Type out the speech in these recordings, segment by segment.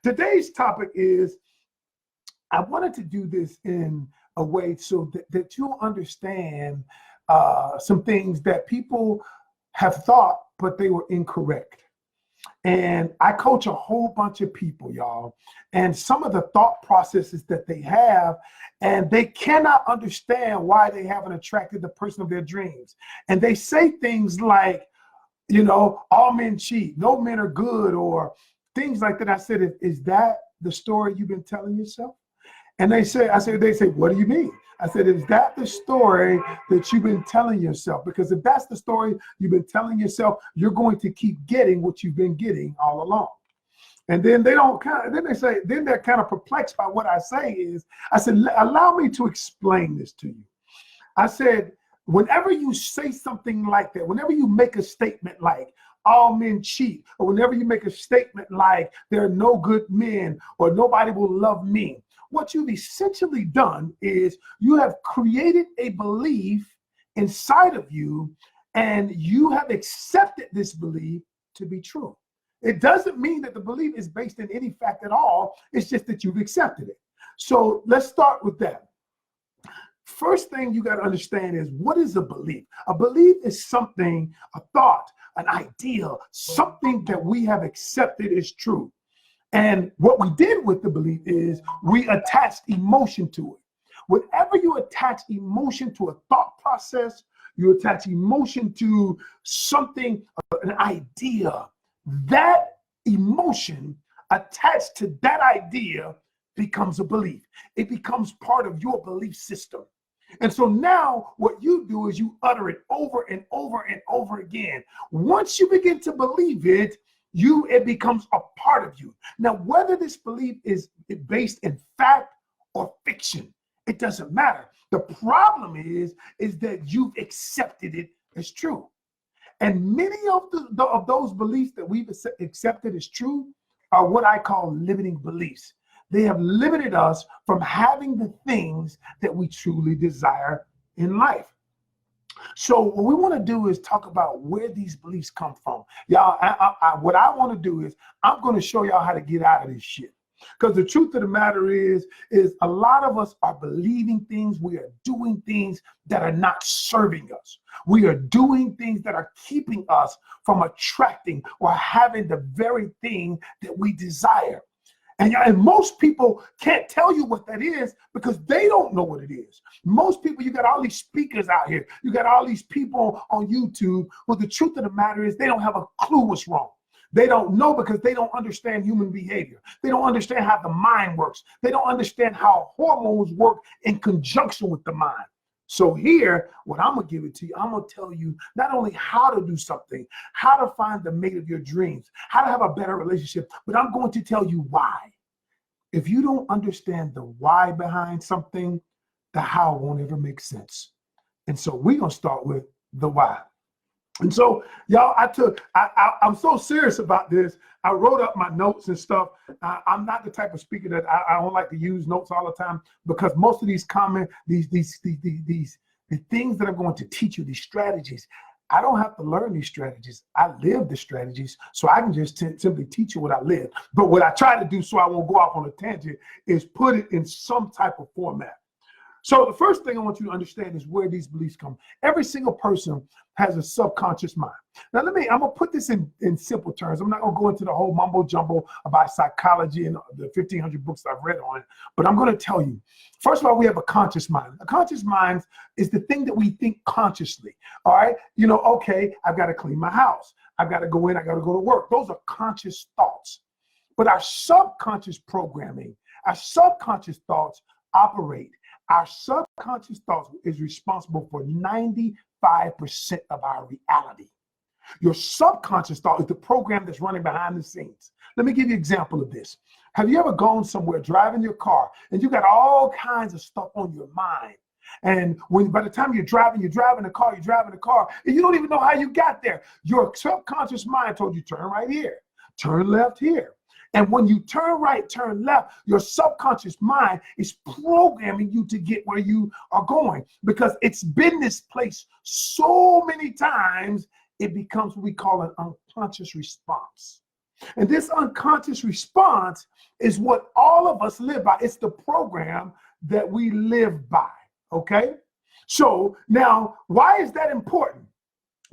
Today's topic is, I wanted to do this in a way so that you'll understand some things that people have thought, but they were incorrect. And I coach a whole bunch of people, y'all, and some of the thought processes that they have, and they cannot understand why they haven't attracted the person of their dreams. And they say things like, all men cheat, no men are good, or things like that. I said, is that the story you've been telling yourself? And they say, what do you mean? I said, is that the story that you've been telling yourself? Because if that's the story you've been telling yourself, you're going to keep getting what you've been getting all along. And then they're kind of perplexed by what I say. I said, allow me to explain this to you. I said, whenever you say something like that, whenever you make a statement like all men cheat, or whenever you make a statement like there are no good men or nobody will love me, what you've essentially done is you have created a belief inside of you, and you have accepted this belief to be true. It doesn't mean that the belief is based in any fact at all. It's just that you've accepted it. So let's start with that. First thing you got to understand is, what is a belief? A belief is something, a thought, an idea, something that we have accepted as true. And what we did with the belief is we attached emotion to it. Whenever you attach emotion to a thought process, you attach emotion to something, an idea, that emotion attached to that idea becomes a belief. It becomes part of your belief system. And so now what you do is you utter it over and over and over again. Once you begin to believe it, it becomes a part of you. Now, whether this belief is based in fact or fiction, it doesn't matter. The problem is that you've accepted it as true. And many of those beliefs that we've accepted as true are what I call limiting beliefs. They have limited us from having the things that we truly desire in life. So what we want to do is talk about where these beliefs come from. Y'all, what I want to do is I'm going to show y'all how to get out of this shit. Because the truth of the matter is a lot of us are believing things. We are doing things that are not serving us. We are doing things that are keeping us from attracting or having the very thing that we desire. And most people can't tell you what that is because they don't know what it is. Most people, you got all these speakers out here. You got all these people on YouTube. Well, the truth of the matter is they don't have a clue what's wrong. They don't know because they don't understand human behavior. They don't understand how the mind works. They don't understand how hormones work in conjunction with the mind. So here, what I'm going to give it to you, I'm going to tell you not only how to do something, how to find the mate of your dreams, how to have a better relationship, but I'm going to tell you why. If you don't understand the why behind something, the how won't ever make sense. And so we're going to start with the why. And so, y'all, I'm so serious about this. I wrote up my notes and stuff. I'm not the type of speaker that I don't like to use notes all the time, because most of these comments, the things that I'm going to teach you, these strategies, I don't have to learn these strategies. I live the strategies, so I can just simply teach you what I live. But what I try to do, so I won't go off on a tangent, is put it in some type of format. So the first thing I want you to understand is where these beliefs come. Every single person has a subconscious mind. Now, I'm going to put this in simple terms. I'm not going to go into the whole mumbo jumbo about psychology and the 1,500 books I've read on it, but I'm going to tell you, first of all, we have a conscious mind. A conscious mind is the thing that we think consciously. All right. Okay, I've got to clean my house. I've got to go in. I got to go to work. Those are conscious thoughts. But our subconscious programming, our subconscious thoughts operate. Our subconscious thoughts is responsible for 95% of our reality. Your subconscious thought is the program that's running behind the scenes. Let me give you an example of this. Have you ever gone somewhere driving your car and you got all kinds of stuff on your mind? And by the time you're driving the car, and you don't even know how you got there. Your subconscious mind told you, turn right here, turn left here. And when you turn right, turn left, your subconscious mind is programming you to get where you are going, because it's been this place so many times, it becomes what we call an unconscious response. And this unconscious response is what all of us live by. It's the program that we live by, okay? So now, why is that important?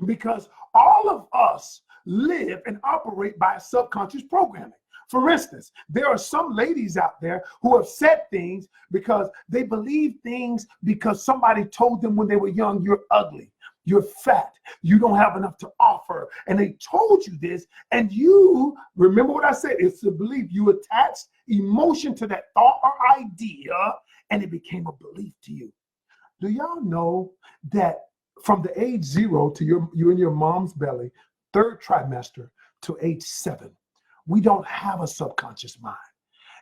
Because all of us live and operate by subconscious programming. For instance, there are some ladies out there who have said things because they believe things because somebody told them when they were young, you're ugly, you're fat, you don't have enough to offer. And they told you this, and you, remember what I said, it's a belief. You attached emotion to that thought or idea, and it became a belief to you. Do y'all know that from the age 0 to you in your mom's belly, 3rd trimester to age 7, we don't have a subconscious mind.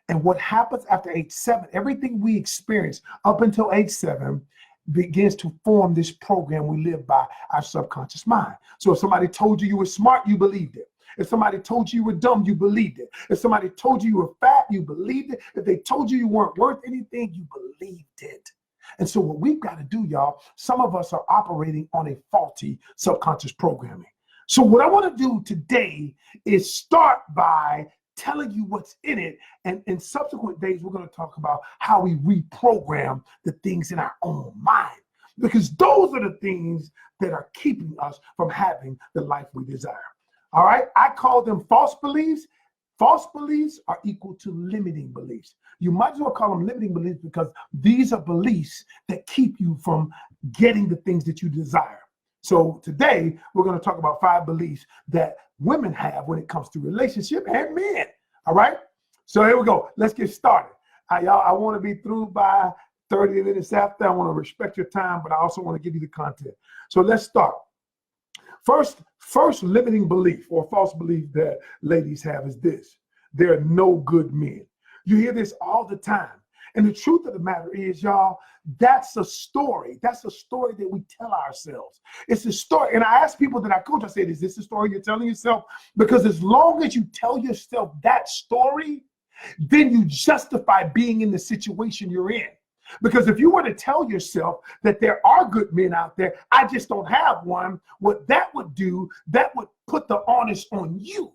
And what happens after age 7, everything we experience up until age 7 begins to form this program we live by, our subconscious mind. So if somebody told you were smart, you believed it. If somebody told you were dumb, you believed it. If somebody told you were fat, you believed it. If they told you weren't worth anything, you believed it. And so what we've got to do, y'all, some of us are operating on a faulty subconscious programming. So what I want to do today is start by telling you what's in it. And in subsequent days, we're going to talk about how we reprogram the things in our own mind, because those are the things that are keeping us from having the life we desire. All right. I call them false beliefs. False beliefs are equal to limiting beliefs. You might as well call them limiting beliefs because these are beliefs that keep you from getting the things that you desire. So today we're going to talk about 5 beliefs that women have when it comes to relationship and men. All right. So here we go. Let's get started. Y'all, I want to be through by 30 minutes after. I want to respect your time, but I also want to give you the content. So let's start. First limiting belief or false belief that ladies have is this: there are no good men. You hear this all the time. And the truth of the matter is, y'all, that's a story. That's a story that we tell ourselves. It's a story. And I ask people that I coach, I said, is this a story you're telling yourself? Because as long as you tell yourself that story, then you justify being in the situation you're in. Because if you were to tell yourself that there are good men out there, I just don't have one, what that would do, that would put the onus on you.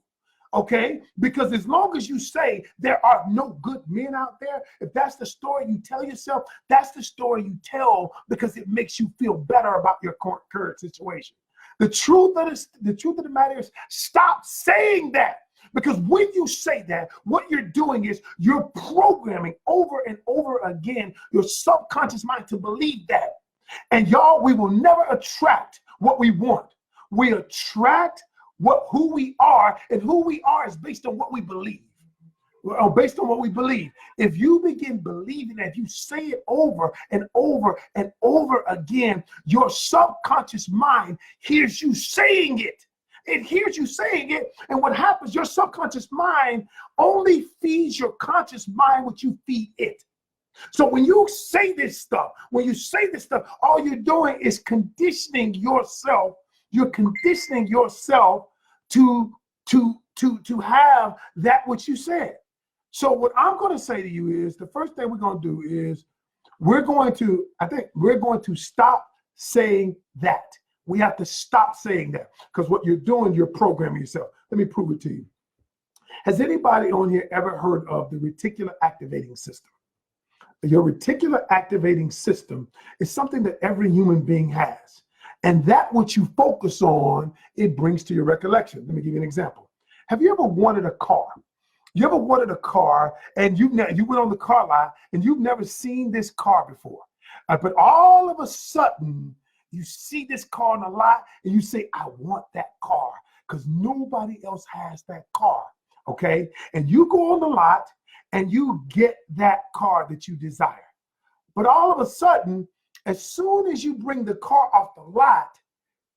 Okay, because as long as you say there are no good men out there, if that's the story you tell yourself, that's the story you tell because it makes you feel better about your current situation. The truth of the matter is, stop saying that. Because when you say that, what you're doing is you're programming over and over again your subconscious mind to believe that. And y'all, we will never attract what we want. We attract who we are, and who we are is based on what we believe. Or based on what we believe. If you begin believing that, if you say it over and over and over again, your subconscious mind hears you saying it. It hears you saying it, and what happens, your subconscious mind only feeds your conscious mind what you feed it. So when you say this stuff, all you're doing is conditioning yourself. You're conditioning yourself to have that which you said. So what I'm going to say to you is, the first thing we're going to do is we're going to stop saying that. We have to stop saying that, because what you're doing, you're programming yourself. Let me prove it to you. Has anybody on here ever heard of the reticular activating system? Your reticular activating system is something that every human being has. And that what you focus on, it brings to your recollection. Let me give you an example. Have you ever wanted a car? You ever wanted a car and you went on the car lot and you've never seen this car before. But all of a sudden, you see this car on the lot and you say, I want that car because nobody else has that car, okay? And you go on the lot and you get that car that you desire. But all of a sudden, as soon as you bring the car off the lot,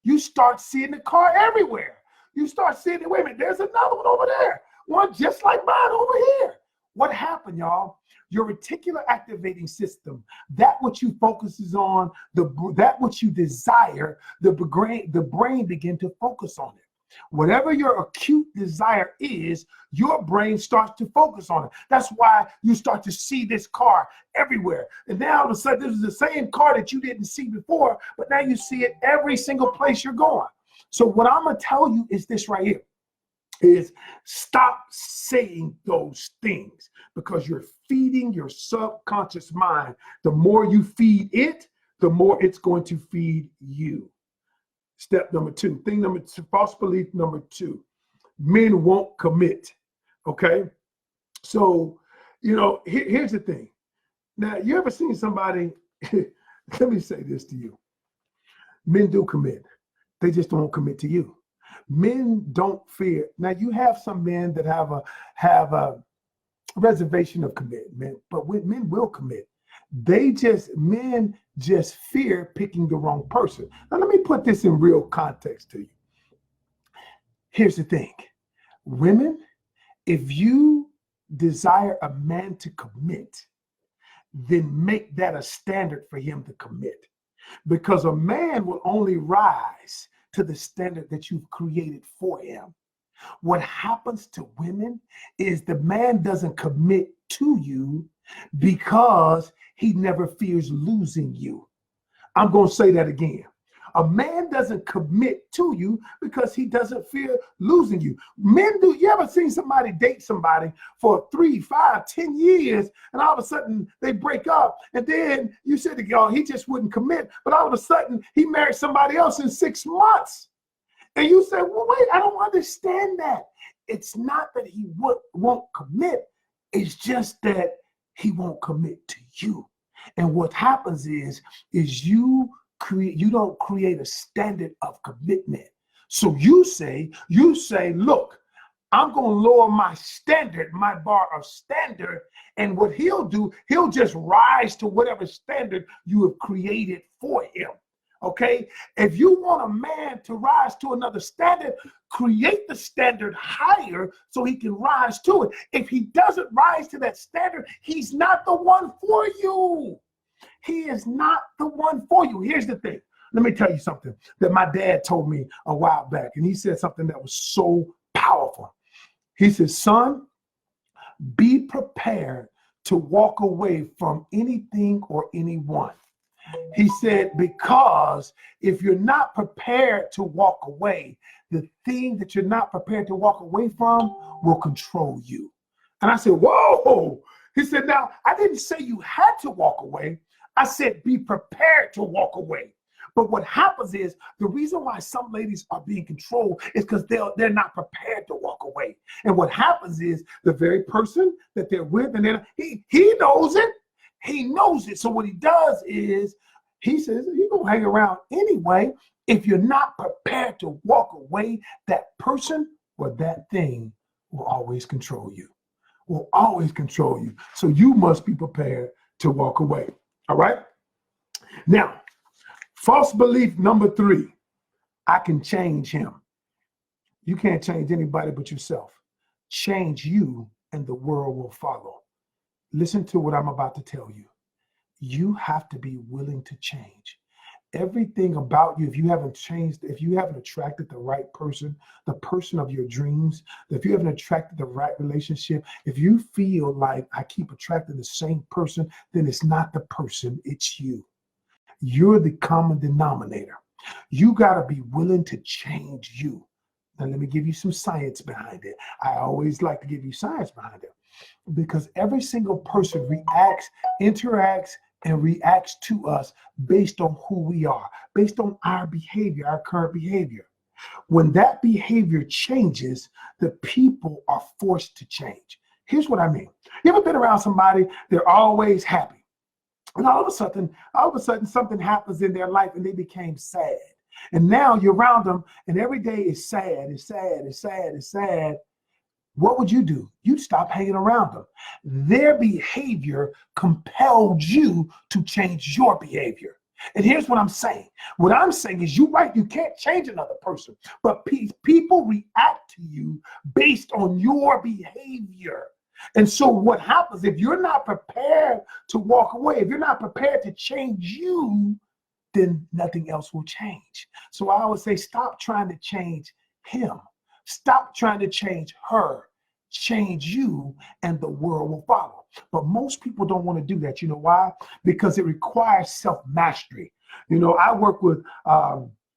you start seeing the car everywhere. You start seeing it, wait a minute, there's another one over there, one just like mine over here. What happened, y'all? Your reticular activating system, that what you focuses on, that what you desire, the brain begin to focus on it. Whatever your acute desire is, your brain starts to focus on it. That's why you start to see this car everywhere. And now all of a sudden, this is the same car that you didn't see before, but now you see it every single place you're going. So what I'm going to tell you is this right here. is stop saying those things, because you're feeding your subconscious mind. The more you feed it, the more it's going to feed you. Step number two, thing number two, false belief number two, men won't commit. Okay. So, here's the thing. Now, you ever seen somebody, let me say this to you. Men do commit. They just don't commit to you. Men don't fear. Now, you have some men that have a reservation of commitment, but men will commit. Men just fear picking the wrong person. Now, let me put this in real context to you. Here's the thing. Women, if you desire a man to commit, then make that a standard for him to commit. Because a man will only rise to the standard that you've created for him. What happens to women is the man doesn't commit to you because he never fears losing you. I'm going to say that again. A man doesn't commit to you because he doesn't fear losing you. Men do. You ever seen somebody date somebody for 3, 5, 10 years, and all of a sudden they break up, and then you said to y'all, he just wouldn't commit, but all of a sudden he married somebody else in 6 months. And you say, well, wait, I don't understand that. It's not that he won't commit. It's just that he won't commit to you. And what happens is you don't create a standard of commitment. So you say, look, I'm going to lower my standard, my bar of standard. And what he'll do, he'll just rise to whatever standard you have created for him. Okay. If you want a man to rise to another standard, create the standard higher so he can rise to it. If he doesn't rise to that standard, he's not the one for you. He is not the one for you. Here's the thing. Let me tell you something that my dad told me a while back. And he said something that was so powerful. He said, son, be prepared to walk away from anything or anyone. He said, because if you're not prepared to walk away, the thing that you're not prepared to walk away from will control you. And I said, whoa. He said, now, I didn't say you had to walk away. I said, be prepared to walk away. But what happens is the reason why some ladies are being controlled is because they're not prepared to walk away. And what happens is the very person that they're with, and he knows it. He knows it. So what he does is he says, you're going to hang around anyway. If you're not prepared to walk away, that person or that thing will always control you. Will always control you. So you must be prepared to walk away. All right. Now, false belief number 3, I can change him. You can't change anybody but yourself. Change you and the world will follow. Listen to what I'm about to tell you. You have to be willing to change. Everything about you, if you haven't changed, if you haven't attracted the right person, the person of your dreams, if you haven't attracted the right relationship, if you feel like I keep attracting the same person, then it's not the person, it's you. You're the common denominator. You got to be willing to change you. Now, let me give you some science behind it. I always like to give you science behind it because every single person interacts, and reacts to us based on who we are, based on our behavior, our current behavior. When that behavior changes, the people are forced to change. Here's what I mean. You ever been around somebody, they're always happy, and all of a sudden something happens in their life and they became sad. And now you're around them and every day is sad, it's sad, it's sad, it's sad. What would you do? You'd stop hanging around them. Their behavior compelled you to change your behavior. And here's what I'm saying. What I'm saying is, you're right, you can't change another person, but people react to you based on your behavior. And so what happens if you're not prepared to walk away, if you're not prepared to change you, then nothing else will change. So I always say, stop trying to change him. Stop trying to change her. Change you and the world will follow. But most people don't want to do that. You know why? Because it requires self-mastery. I work with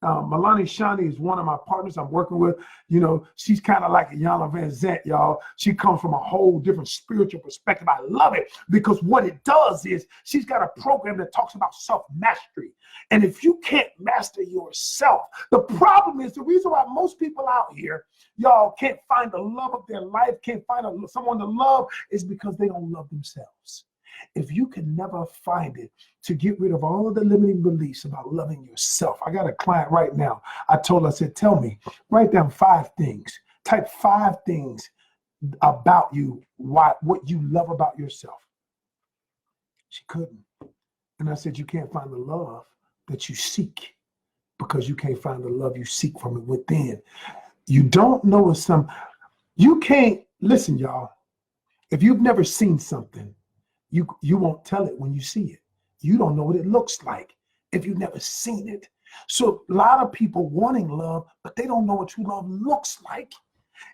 Milani Shani is one of my partners I'm working with. You know, she's kind of like a Yana Van Zant, y'all. She comes from a whole different spiritual perspective. I love it because what it does is she's got a program that talks about self-mastery. And if you can't master yourself, the problem is the reason why most people out here, y'all, can't find the love of their life, can't find someone to love, is because they don't love themselves. If you can never find it to get rid of all of the limiting beliefs about loving yourself. I got a client right now. I told her, I said, tell me, write down 5 things. Type 5 things about you, what you love about yourself. She couldn't. And I said, you can't find the love that you seek because you can't find the love you seek from within. You don't know you can't, listen, y'all, if you've never seen something, you won't tell it when you see it. You don't know what it looks like if you've never seen it. So a lot of people wanting love, but they don't know what true love looks like.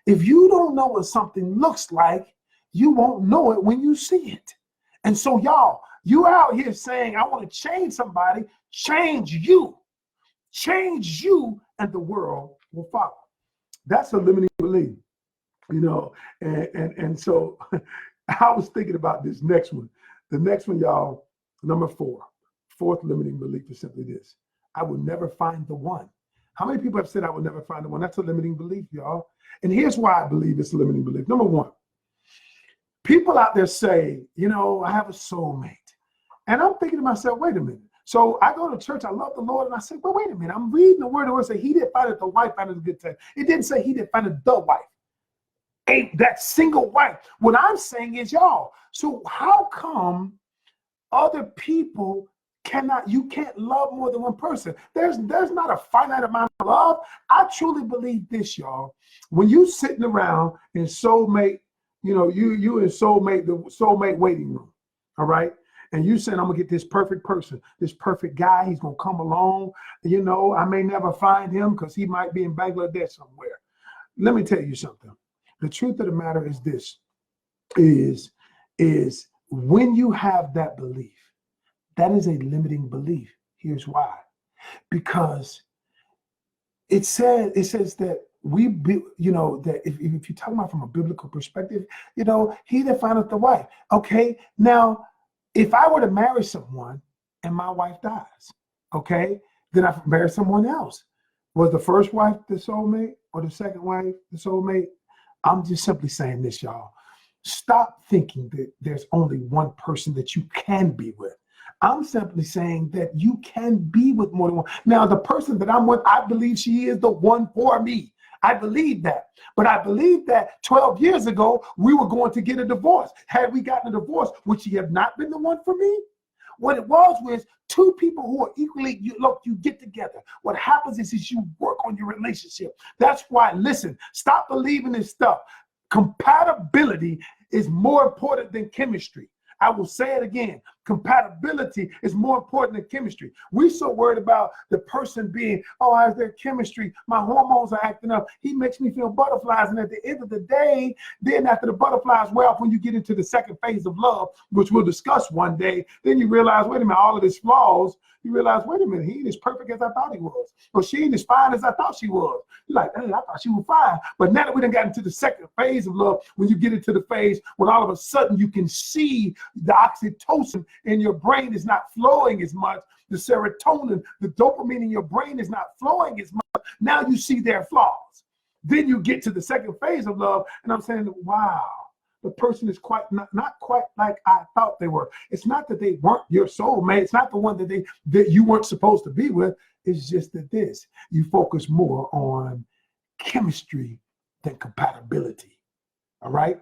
If you don't know what something looks like, you won't know it when you see it. And so y'all, you out here saying, I want to change somebody, change you, and the world will follow. That's a limiting belief, you know, and so I was thinking about this next one. The next one, y'all, number 4, fourth limiting belief is simply this: I will never find the one. How many people have said I will never find the one? That's a limiting belief, y'all. And here's why I believe it's a limiting belief. Number 1, people out there say, you know, I have a soulmate. And I'm thinking to myself, wait a minute. So I go to church, I love the Lord, and I say, well, wait a minute. I'm reading the word say he didn't find it, the wife found it a good time. It didn't say he didn't find it, the wife. That single wife. What I'm saying is, y'all, so how come other people you can't love more than one person? There's not a finite amount of love. I truly believe this, y'all. When you sitting around in soulmate, you know, you in soulmate, the soulmate waiting room, all right? And you saying, I'm gonna get this perfect person, this perfect guy, he's gonna come along. You know, I may never find him because he might be in Bangladesh somewhere. Let me tell you something. The truth of the matter is this, is when you have that belief, that is a limiting belief. Here's why. Because it says that that if you're talking about from a biblical perspective, you know, he that findeth the wife. Okay, now, if I were to marry someone and my wife dies, okay, then I marry someone else. Was the first wife the soulmate or the second wife the soulmate? I'm just simply saying this, y'all. Stop thinking that there's only one person that you can be with. I'm simply saying that you can be with more than one. Now, the person that I'm with, I believe she is the one for me. I believe that. But I believe that 12 years ago, we were going to get a divorce. Had we gotten a divorce, would she have not been the one for me? What it was 2 people who are equally, you get together. What happens is you work on your relationship. That's why, listen, stop believing this stuff. Compatibility is more important than chemistry. I will say it again. Compatibility is more important than chemistry. We're so worried about the person being, oh, how's their chemistry? My hormones are acting up. He makes me feel butterflies. And at the end of the day, then after the butterflies wear off, when you get into the second phase of love, which we'll discuss one day, then you realize, wait a minute, all of his flaws, you realize, wait a minute, he ain't as perfect as I thought he was. Or she ain't as fine as I thought she was. You're like, hey, I thought she was fine. But now that we done got into the second phase of love, when you get into the phase when all of a sudden you can see the oxytocin in your brain is not flowing as much, the serotonin, the dopamine in your brain is not flowing as much. Now you see their flaws. Then you get to the second phase of love, and I'm saying, wow, the person is not quite like I thought they were. It's not that they weren't your soulmate. It's not the one that you weren't supposed to be with. It's just that you focus more on chemistry than compatibility. All right.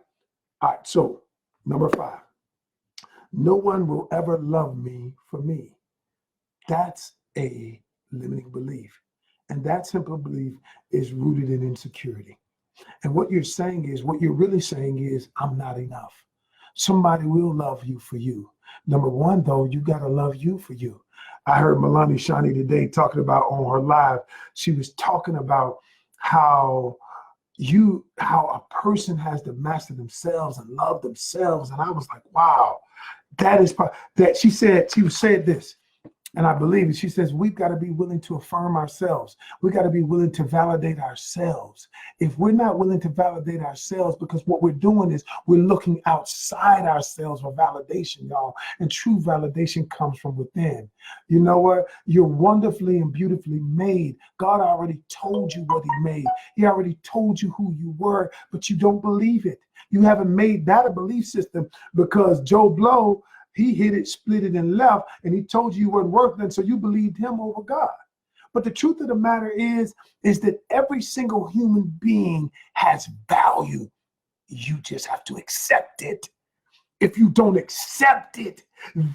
So number 5, no one will ever love me for me. That's a limiting belief. And that simple belief is rooted in insecurity. And what you're really saying is, I'm not enough. Somebody will love you for you. Number 1, though, you got to love you for you. I heard Milani Shani today talking about on her live, she was talking about how a person has to master themselves and love themselves. And I was like, wow, that is that she said this. And I believe it. She says, we've got to be willing to affirm ourselves. We got to be willing to validate ourselves. If we're not willing to validate ourselves, because what we're doing is we're looking outside ourselves for validation, y'all. And true validation comes from within. You know what? You're wonderfully and beautifully made. God already told you what he made. He already told you who you were, but you don't believe it. You haven't made that a belief system because Joe Blow, he hit it, split it, and left, and he told you weren't worth it, so you believed him over God. But the truth of the matter is that every single human being has value. You just have to accept it. If you don't accept it,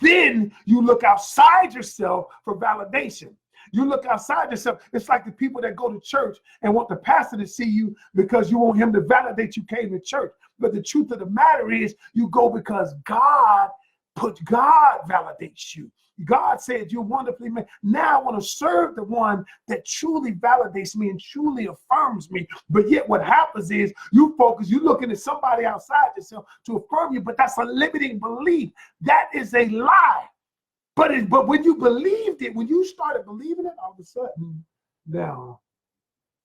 then you look outside yourself for validation. You look outside yourself. It's like the people that go to church and want the pastor to see you because you want him to validate you came to church. But the truth of the matter is you go because God validates you. God said you're wonderfully made. Now I want to serve the one that truly validates me and truly affirms me. But yet what happens is you're looking at somebody outside yourself to affirm you, but that's a limiting belief. That is a lie. But when you believed it, when you started believing it, all of a sudden, now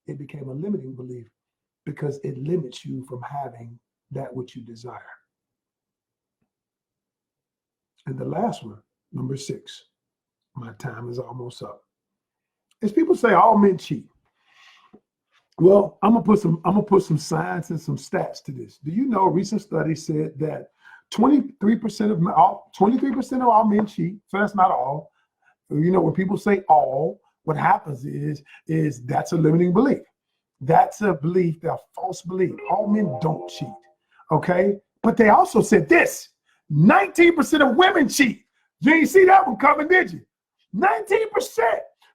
it became a limiting belief because it limits you from having that which you desire. And the last one, number 6, my time is almost up. As people say, all men cheat. Well, I'm gonna put some science and some stats to this. Do you know a recent study said that 23% of all men cheat? So that's not all. You know, when people say all, what happens is that's a limiting belief. That's a belief, that false belief. All men don't cheat. Okay, but they also said this. 19% of women cheat. You ain't see that one coming, did you? 19%.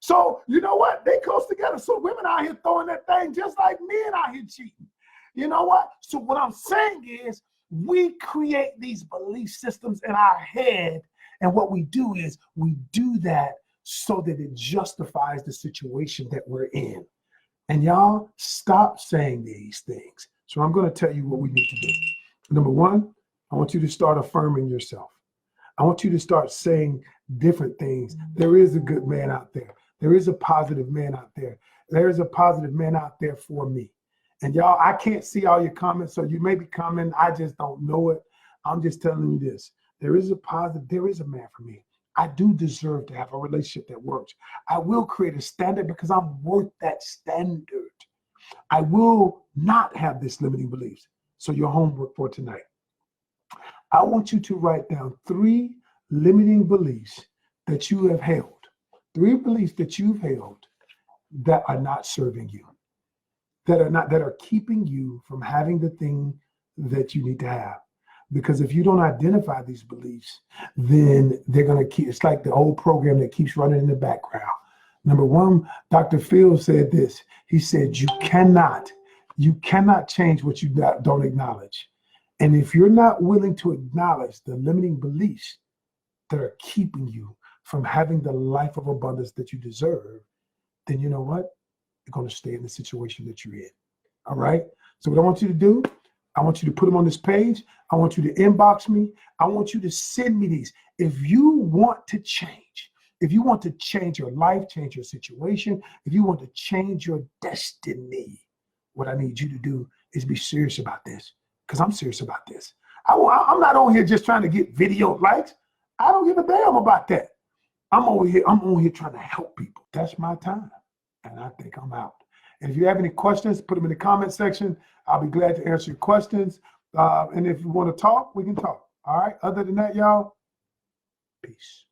So you know what? They close together. So women out here throwing that thing just like men out here cheating. You know what? So what I'm saying is we create these belief systems in our head. And what we do is we do that so that it justifies the situation that we're in. And y'all stop saying these things. So I'm going to tell you what we need to do. Number 1, I want you to start affirming yourself. I want you to start saying different things. There is a good man out there. There is a positive man out there. There is a positive man out there for me. And y'all, I can't see all your comments, so you may be commenting. I just don't know it. I'm just telling you this. There is a man for me. I do deserve to have a relationship that works. I will create a standard because I'm worth that standard. I will not have this limiting beliefs. So your homework for tonight. I want you to write down 3 limiting beliefs that you have held. 3 beliefs that you've held that are not serving you, that are keeping you from having the thing that you need to have. Because if you don't identify these beliefs, then they're going to keep, it's like the old program that keeps running in the background. Number 1, Dr. Phil said this. He said, you cannot change what you don't acknowledge. And if you're not willing to acknowledge the limiting beliefs that are keeping you from having the life of abundance that you deserve, then you know what? You're going to stay in the situation that you're in. All right? So what I want you to do, I want you to put them on this page. I want you to inbox me. I want you to send me these. If you want to change, if you want to change your life, change your situation, if you want to change your destiny, what I need you to do is be serious about this. Because I'm serious about this. I'm not on here just trying to get video likes. I don't give a damn about that. I'm on here trying to help people. That's my time. And I think I'm out. And if you have any questions, put them in the comment section. I'll be glad to answer your questions. And if you want to talk, we can talk. All right. Other than that, y'all, peace.